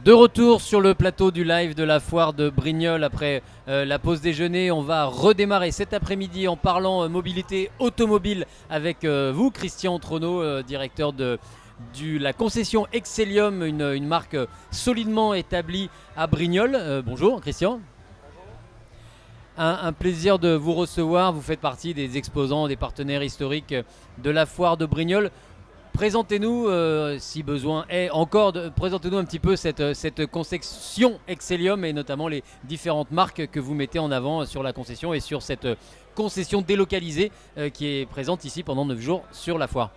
De retour sur le plateau du live de la foire de Brignoles après la pause déjeuner. On va redémarrer cet après-midi en parlant mobilité automobile avec vous, Christian Troneau, directeur de la concession Excellium, une marque solidement établie à Brignoles. Bonjour Christian. Un plaisir de vous recevoir. Vous faites partie des exposants, des partenaires historiques de la foire de Brignoles. Présentez-nous, si besoin est encore, présentez-nous un petit peu cette concession Excellium et notamment les différentes marques que vous mettez en avant sur la concession et sur cette concession délocalisée qui est présente ici pendant 9 jours sur la foire.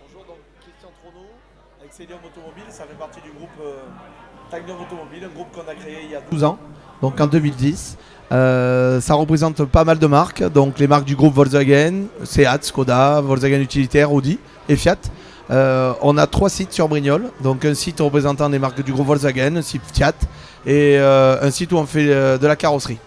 Bonjour, donc Christian Troneau, Excellium Automobile, ça fait partie du groupe Tagnon Automobile, un groupe qu'on a créé il y a 12 ans, donc en 2010. Ça représente pas mal de marques, donc les marques du groupe Volkswagen, Seat, Skoda, Volkswagen Utilitaire, Audi et Fiat. On a 3 sites sur Brignoles, donc un site représentant des marques du groupe Volkswagen, un site Fiat et un site où on fait de la carrosserie.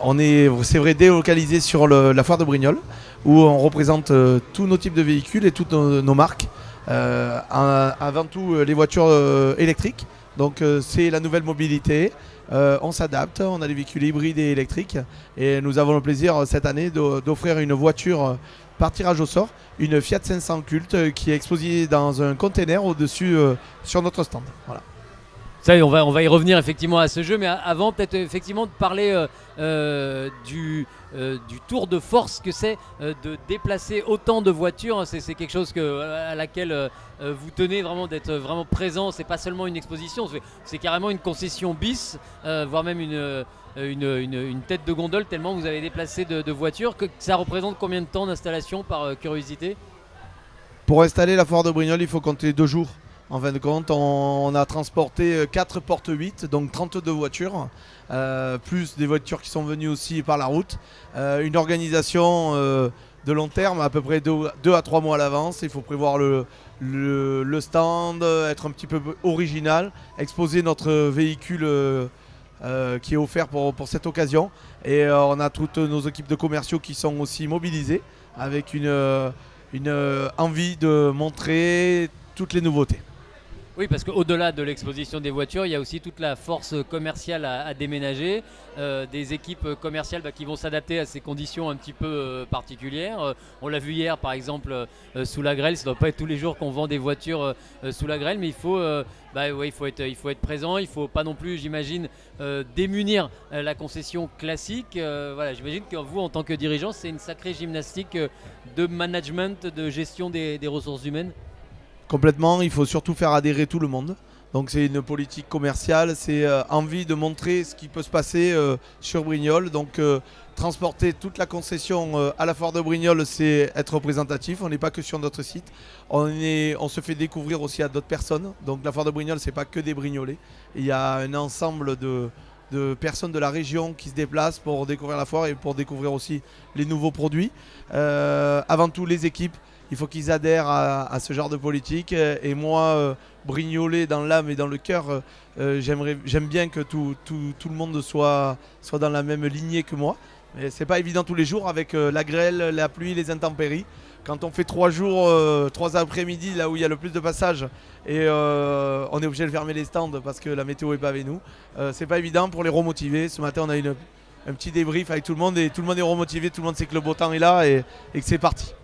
On est, c'est vrai, délocalisé sur la foire de Brignoles où on représente tous nos types de véhicules et toutes nos marques. Avant tout les voitures électriques, donc c'est la nouvelle mobilité. On s'adapte, on a des véhicules hybrides et électriques et nous avons le plaisir cette année d'offrir une voiture par tirage au sort, une Fiat 500 Cult qui est exposée dans un container au-dessus sur notre stand. Voilà. Ça, on va y revenir effectivement à ce jeu, mais avant peut-être effectivement de parler du tour de force que c'est de déplacer autant de voitures. C'est quelque chose à laquelle vous tenez vraiment, d'être vraiment présent. C'est pas seulement une exposition, c'est carrément une concession bis, voire même une tête de gondole tellement vous avez déplacé de voitures. Ça représente combien de temps d'installation par curiosité? Pour installer la foire de Brignoles, il faut compter 2 jours. En fin de compte, on a transporté 4 portes 8, donc 32 voitures, plus des voitures qui sont venues aussi par la route. Une organisation de long terme, à peu près 2 à 3 mois à l'avance. Il faut prévoir le stand, être un petit peu original, exposer notre véhicule qui est offert pour cette occasion. Et on a toutes nos équipes de commerciaux qui sont aussi mobilisées avec une envie de montrer toutes les nouveautés. Oui, parce qu'au-delà de l'exposition des voitures, il y a aussi toute la force commerciale à déménager, des équipes commerciales qui vont s'adapter à ces conditions un petit peu particulières. On l'a vu hier par exemple sous la grêle, ça ne doit pas être tous les jours qu'on vend des voitures sous la grêle, mais il faut être présent, il ne faut pas non plus, j'imagine, démunir la concession classique. Voilà, j'imagine que vous, en tant que dirigeant, c'est une sacrée gymnastique de management, de gestion des ressources humaines. Complètement, il faut surtout faire adhérer tout le monde. Donc c'est une politique commerciale, c'est envie de montrer ce qui peut se passer sur Brignoles. Donc transporter toute la concession à la foire de Brignoles, c'est être représentatif. On n'est pas que sur notre site, on se fait découvrir aussi à d'autres personnes. Donc la foire de Brignoles, c'est pas que des Brignolais. Il y a un ensemble de personnes de la région qui se déplacent pour découvrir la foire et pour découvrir aussi les nouveaux produits. Avant tout les équipes. Il faut qu'ils adhèrent à ce genre de politique. Et moi, Brignolais dans l'âme et dans le cœur, j'aime bien que tout le monde soit dans la même lignée que moi. Mais c'est pas évident tous les jours avec la grêle, la pluie, les intempéries. Quand on fait 3 jours, 3 après-midi, là où il y a le plus de passages, et on est obligé de fermer les stands parce que la météo est pas avec nous, c'est pas évident pour les remotiver. Ce matin, on a un petit débrief avec tout le monde et tout le monde est remotivé, tout le monde sait que le beau temps est là et que c'est parti.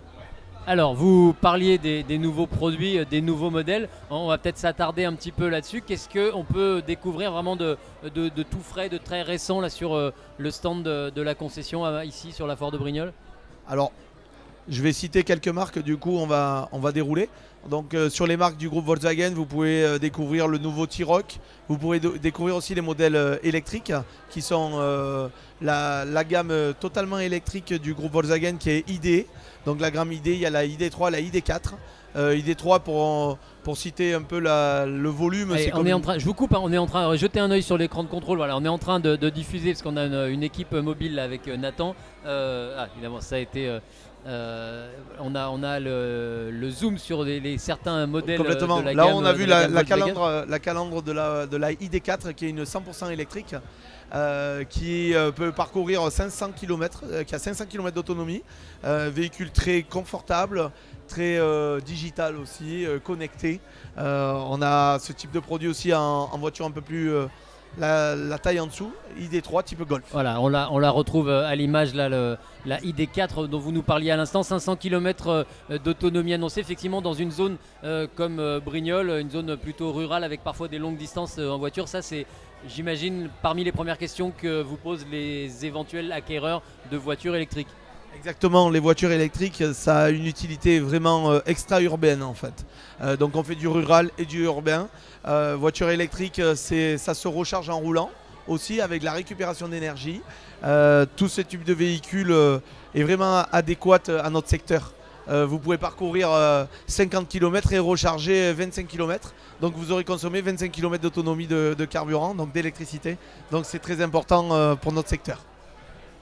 Alors, vous parliez des nouveaux produits, des nouveaux modèles. On va peut-être s'attarder un petit peu là-dessus. Qu'est-ce qu'on peut découvrir vraiment de tout frais, de très récent là, sur le stand de la concession ici sur la foire de Brignoles? Alors, je vais citer quelques marques, du coup on va dérouler. Donc sur les marques du groupe Volkswagen, vous pouvez découvrir le nouveau T-Roc. Vous pourrez découvrir aussi les modèles électriques qui sont la gamme totalement électrique du groupe Volkswagen qui est ID. Donc la gamme ID, il y a la ID3, la ID4. ID3 pour citer un peu le volume. Allez, je vous coupe, hein, on est en train de jeter un œil sur l'écran de contrôle. Voilà, on est en train de diffuser parce qu'on a une équipe mobile là, avec Nathan. Évidemment, ça a été. On a le zoom sur certains modèles. Complètement. De la là, gamme, on a vu la la calandre de la ID4 qui est une 100% électrique. qui peut parcourir 500 km, qui a 500 km d'autonomie. Véhicule très confortable, très digital aussi, connecté. On a ce type de produit aussi en voiture un peu plus la taille en dessous, ID3 type Golf. Voilà, on la retrouve à l'image là, la ID4 dont vous nous parliez à l'instant, 500 km d'autonomie annoncée, effectivement dans une zone comme Brignoles, une zone plutôt rurale avec parfois des longues distances en voiture. Ça c'est, j'imagine, parmi les premières questions que vous posent les éventuels acquéreurs de voitures électriques. Exactement, les voitures électriques, ça a une utilité vraiment extra-urbaine en fait. Donc on fait du rural et du urbain. Voiture électrique, ça se recharge en roulant aussi avec la récupération d'énergie. Tout ce type de véhicule est vraiment adéquat à notre secteur. Vous pouvez parcourir 50 km et recharger 25 km. Donc vous aurez consommé 25 km d'autonomie de carburant, donc d'électricité. Donc c'est très important pour notre secteur.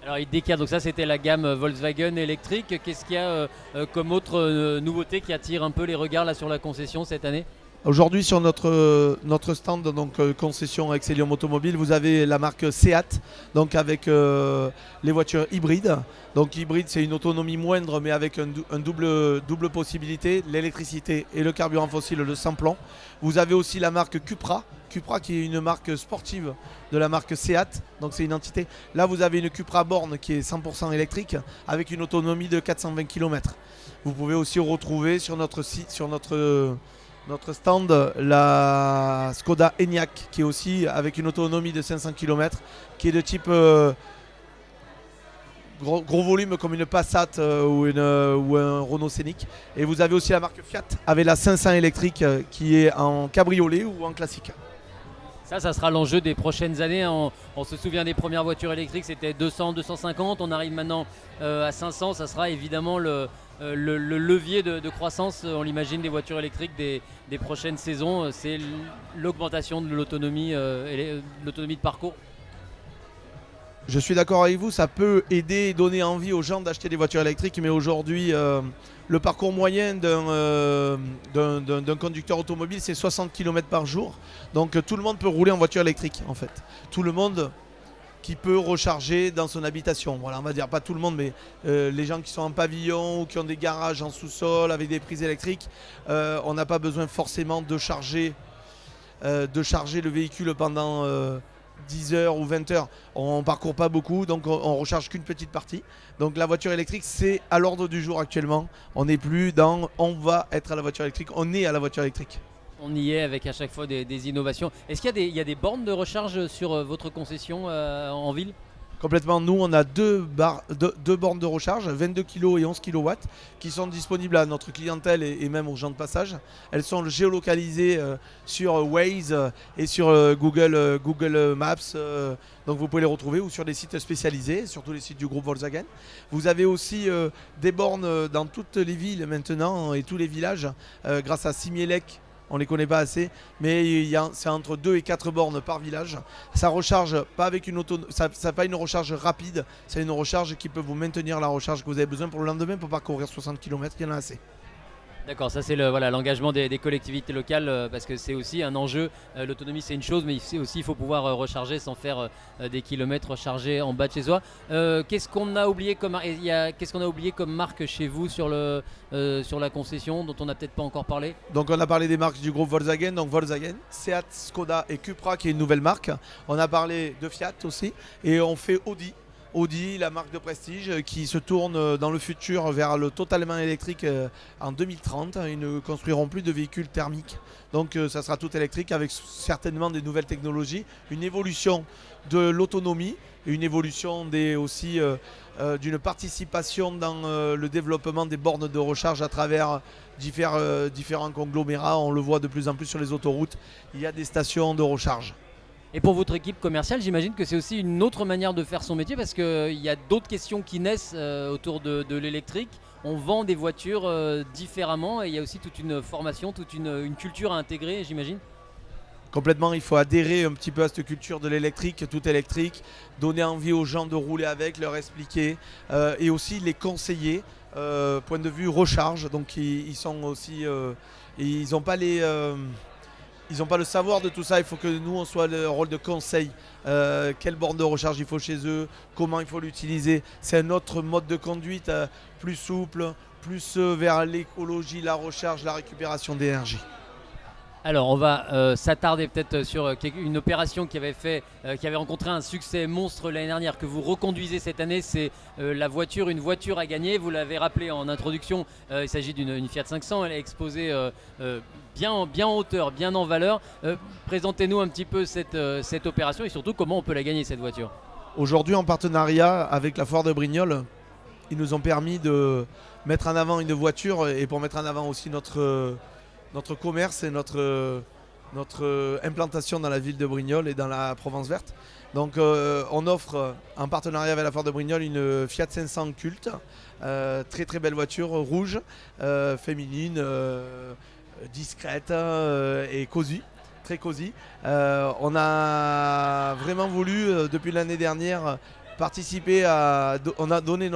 Alors ID4, donc ça c'était la gamme Volkswagen électrique. Qu'est-ce qu'il y a comme autre nouveauté qui attire un peu les regards là sur la concession cette année? Aujourd'hui sur notre stand donc concession Excellium Automobile, vous avez la marque Seat, donc avec les voitures hybrides. Donc hybride, c'est une autonomie moindre mais avec un double possibilité, l'électricité et le carburant fossile, le sans-plomb. Vous avez aussi la marque Cupra qui est une marque sportive de la marque Seat, donc c'est une entité. Là vous avez une Cupra Born qui est 100% électrique avec une autonomie de 420 km. Vous pouvez aussi retrouver sur notre site, sur notre stand, la Skoda Enyaq qui est aussi avec une autonomie de 500 km, qui est de type gros volume comme une Passat ou un Renault Scénic. Et vous avez aussi la marque Fiat avec la 500 électrique qui est en cabriolet ou en classique. Ça sera l'enjeu des prochaines années. On se souvient des premières voitures électriques, c'était 200, 250. On arrive maintenant à 500. Ça sera évidemment le levier de croissance, on l'imagine, des voitures électriques des prochaines saisons. C'est l'augmentation de l'autonomie de parcours. Je suis d'accord avec vous, ça peut aider et donner envie aux gens d'acheter des voitures électriques, mais aujourd'hui, le parcours moyen d'un conducteur automobile, c'est 60 km par jour. Donc tout le monde peut rouler en voiture électrique, en fait. Tout le monde qui peut recharger dans son habitation. Voilà, on va dire pas tout le monde, mais les gens qui sont en pavillon ou qui ont des garages en sous-sol avec des prises électriques, on n'a pas besoin forcément de charger le véhicule pendant 10 heures ou 20 heures. On ne parcourt pas beaucoup, donc on recharge qu'une petite partie. Donc la voiture électrique, c'est à l'ordre du jour actuellement. On n'est plus dans on va être à la voiture électrique, on est à la voiture électrique. On y est avec à chaque fois des innovations. Est-ce qu'il y a des bornes de recharge sur votre concession en ville? Complètement, nous on a deux bornes de recharge, 22 kg et 11 kW, qui sont disponibles à notre clientèle et même aux gens de passage. Elles sont géolocalisées sur Waze et sur Google Maps, donc vous pouvez les retrouver, ou sur des sites spécialisés, surtout les sites du groupe Volkswagen. Vous avez aussi des bornes dans toutes les villes maintenant et tous les villages, grâce à Simielec. On ne les connaît pas assez, mais c'est entre 2 et 4 bornes par village. Ça recharge pas avec ça pas une recharge rapide, c'est une recharge qui peut vous maintenir la recharge que vous avez besoin pour le lendemain pour parcourir 60 km, il y en a assez. D'accord, ça c'est l'engagement des collectivités locales parce que c'est aussi un enjeu. L'autonomie c'est une chose, mais aussi il faut pouvoir recharger sans faire des kilomètres chargés en bas de chez soi. Qu'est-ce qu'on a oublié comme marque chez vous sur la concession dont on n'a peut-être pas encore parlé? Donc on a parlé des marques du groupe Volkswagen, donc Volkswagen, Seat, Skoda et Cupra qui est une nouvelle marque. On a parlé de Fiat aussi et on fait Audi, la marque de prestige qui se tourne dans le futur vers le totalement électrique en 2030. Ils ne construiront plus de véhicules thermiques. Donc ça sera tout électrique avec certainement des nouvelles technologies, une évolution de l'autonomie, une évolution aussi d'une participation dans le développement des bornes de recharge à travers différents conglomérats. On le voit de plus en plus sur les autoroutes, il y a des stations de recharge. Et pour votre équipe commerciale, j'imagine que c'est aussi une autre manière de faire son métier parce qu'il y a d'autres questions qui naissent autour de l'électrique. On vend des voitures différemment et il y a aussi toute une formation, toute une culture à intégrer, j'imagine. Complètement, il faut adhérer un petit peu à cette culture de l'électrique, tout électrique, donner envie aux gens de rouler avec, leur expliquer et aussi les conseiller. Point de vue recharge, donc ils sont aussi, ils n'ont pas ils n'ont pas le savoir de tout ça. Il faut que nous, on soit le rôle de conseil. Quelle borne de recharge il faut chez eux, comment il faut l'utiliser. C'est un autre mode de conduite plus souple, plus vers l'écologie, la recharge, la récupération d'énergie. Alors, on va s'attarder peut-être sur une opération qui avait rencontré un succès monstre l'année dernière, que vous reconduisez cette année. C'est une voiture à gagner. Vous l'avez rappelé en introduction, il s'agit d'une Fiat 500. Elle est exposée bien en hauteur, bien en valeur. Présentez-nous un petit peu cette opération et surtout comment on peut la gagner, cette voiture. Aujourd'hui, en partenariat avec la Foire de Brignoles, ils nous ont permis de mettre en avant une voiture et pour mettre en avant aussi notre commerce et notre implantation dans la ville de Brignoles et dans la Provence verte. Donc on offre en partenariat avec la Foire de Brignoles une Fiat 500 culte, très très belle voiture rouge, féminine, discrète et cosy, très cosy. On a vraiment voulu depuis l'année dernière participer on a donné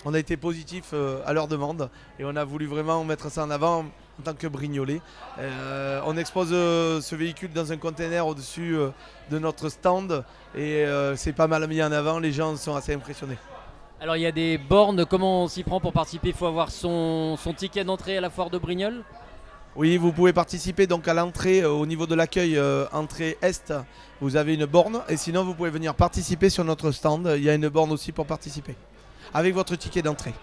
on a été positif à leur demande et on a voulu vraiment mettre ça en avant en tant que Brignolais. On expose ce véhicule dans un container au-dessus de notre stand et c'est pas mal mis en avant, les gens sont assez impressionnés. Alors il y a des bornes, comment on s'y prend pour participer? Il faut avoir son ticket d'entrée à la foire de Brignoles? Oui, vous pouvez participer donc à l'entrée au niveau de l'accueil, entrée Est, vous avez une borne et sinon vous pouvez venir participer sur notre stand, il y a une borne aussi pour participer, avec votre ticket d'entrée.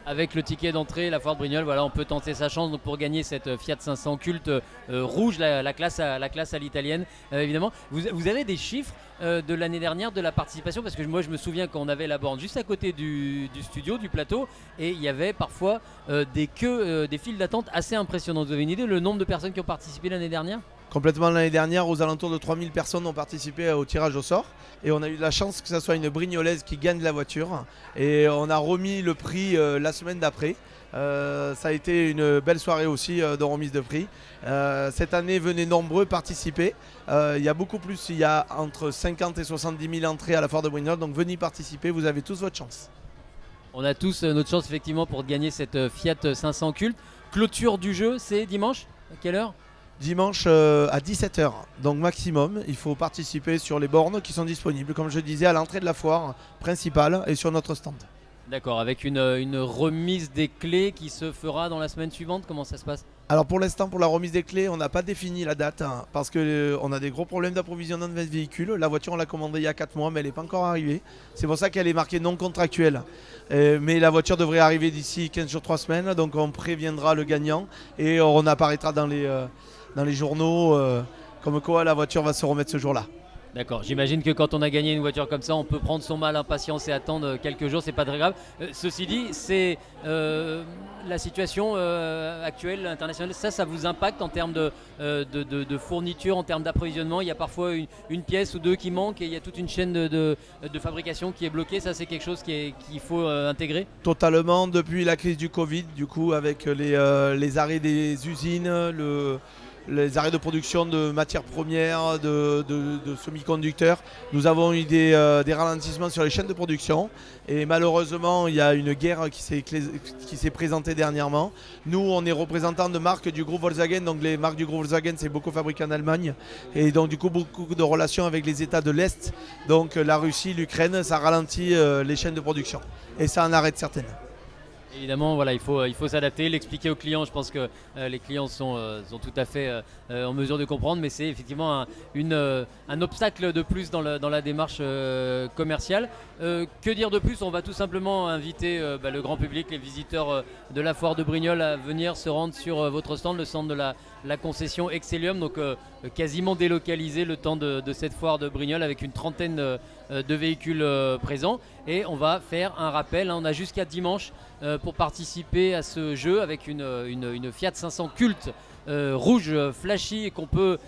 Avec le ticket d'entrée, la foire de Brignoles, voilà, on peut tenter sa chance donc, pour gagner cette Fiat 500 culte rouge, la classe à l'italienne, évidemment. Vous avez des chiffres de l'année dernière de la participation? Parce que moi, je me souviens qu'on avait la borne juste à côté du studio, du plateau, et il y avait parfois des queues, des files d'attente assez impressionnantes. Vous avez une idée le nombre de personnes qui ont participé l'année dernière? Complètement l'année dernière, aux alentours de 3000 personnes ont participé au tirage au sort. Et on a eu la chance que ce soit une Brignolaise qui gagne la voiture. Et on a remis le prix la semaine d'après. Ça a été une belle soirée aussi de remise de prix. Cette année, venez nombreux participer. Il y a beaucoup plus, il y a entre 50 et 70 000 entrées à la foire de Brignoles. Donc venez participer, vous avez tous votre chance. On a tous notre chance effectivement pour gagner cette Fiat 500 culte. Clôture du jeu, c'est dimanche? À quelle heure? Dimanche à 17h, donc maximum, il faut participer sur les bornes qui sont disponibles, comme je disais, à l'entrée de la foire principale et sur notre stand. D'accord, avec une remise des clés qui se fera dans la semaine suivante, comment ça se passe? Alors pour l'instant, pour la remise des clés, on n'a pas défini la date parce qu'on a des gros problèmes d'approvisionnement de notre véhicule. La voiture, on l'a commandée il y a 4 mois, mais elle n'est pas encore arrivée. C'est pour ça qu'elle est marquée non contractuelle. Mais la voiture devrait arriver d'ici 15 jours, 3 semaines, donc on préviendra le gagnant et on apparaîtra dans les journaux comme quoi la voiture va se remettre ce jour-là. D'accord, j'imagine que quand on a gagné une voiture comme ça, on peut prendre son mal, impatience et attendre quelques jours, c'est pas très grave. Ceci dit, c'est la situation actuelle, internationale, ça vous impacte en termes de fourniture, en termes d'approvisionnement? Il y a parfois une pièce ou deux qui manquent et il y a toute une chaîne de fabrication qui est bloquée. Ça, c'est quelque chose qu'il faut intégrer? Totalement, depuis la crise du Covid, du coup, avec les arrêts des usines, les arrêts de production de matières premières, de semi-conducteurs. Nous avons eu des ralentissements sur les chaînes de production et malheureusement il y a une guerre qui s'est présentée dernièrement. Nous on est représentants de marques du groupe Volkswagen, donc les marques du groupe Volkswagen c'est beaucoup fabriqué en Allemagne et donc du coup beaucoup de relations avec les États de l'Est, donc la Russie, l'Ukraine, ça ralentit les chaînes de production et ça en arrête certaines. Évidemment, voilà, il faut s'adapter, l'expliquer aux clients. Je pense que les clients sont tout à fait en mesure de comprendre, mais c'est effectivement un obstacle de plus dans la démarche commerciale. Que dire de plus? On va tout simplement inviter le grand public, les visiteurs de la foire de Brignoles à venir se rendre sur votre stand, le stand de la concession Excellium, donc quasiment délocalisé le temps de cette foire de Brignoles avec une trentaine de véhicules présents. Et on va faire un rappel, on a jusqu'à dimanche pour participer à ce jeu avec une Fiat 500 culte rouge flashy et qu'on peut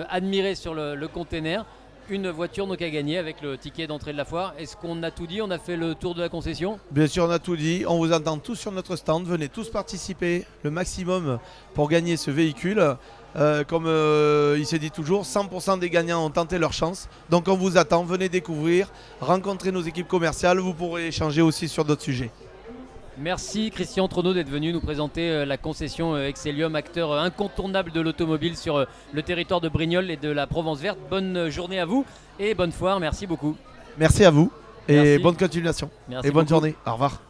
admirer sur le container. Une voiture donc à gagner avec le ticket d'entrée de la foire. Est-ce qu'on a tout dit? On a fait le tour de la concession? Bien sûr, on a tout dit. On vous attend tous sur notre stand. Venez tous participer le maximum pour gagner ce véhicule. Comme il se dit toujours, 100% des gagnants ont tenté leur chance. Donc on vous attend. Venez découvrir, rencontrer nos équipes commerciales. Vous pourrez échanger aussi sur d'autres sujets. Merci Christian Trono d'être venu nous présenter la concession Excellium, acteur incontournable de l'automobile sur le territoire de Brignoles et de la Provence verte. Bonne journée à vous et bonne foire, merci beaucoup. Merci à vous et Merci. bonne continuation. Merci et bonne beaucoup. journée. Au revoir.